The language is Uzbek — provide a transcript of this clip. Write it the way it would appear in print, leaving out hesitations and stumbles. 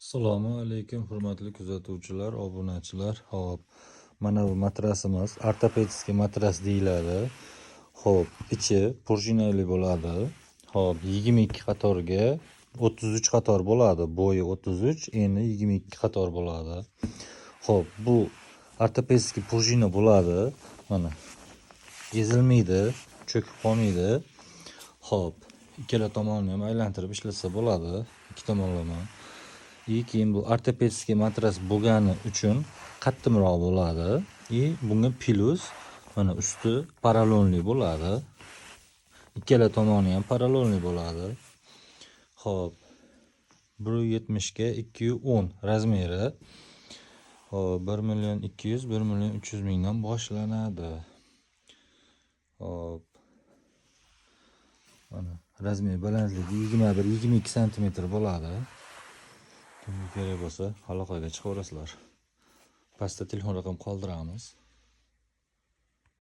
Assalomu alaykum hurmatli kuzatuvchilar, obunachilar. Xo'p, mana bu matrasimiz ortopedskiy matras deyiladi. Xo'p, ichi prujinali bo'ladi. Xo'p, 22 qatorga 33 qator bo'ladi. Bo'yi 33, eni 22 qator bo'ladi. Xo'p, bu ortopedskiy prujina bo'ladi. Mana ezilmaydi, cho'kib qolmaydi. Xo'p, ikkala tomonini ham aylantirib ishlatsa bo'ladi, ikki tomonlama. Keyin bu ortopedskiy matras bo'lgani uchun qattimroq bo'ladi. Bunga plus mana usti parallelli bo'ladi. Ikkala tomoni ham parallelli bo'ladi. Xo'p, 170 ga 210 razmeri. Xo'p, 1.200.000 1.300.000 mingdan boshlanadi. Xo'p. Mana razmer balandligi 21-22 sm bo'ladi. Kimga kerak bo'lsa aloqaga chiqaverasizlar. Pastda telefon raqam qoldiramiz.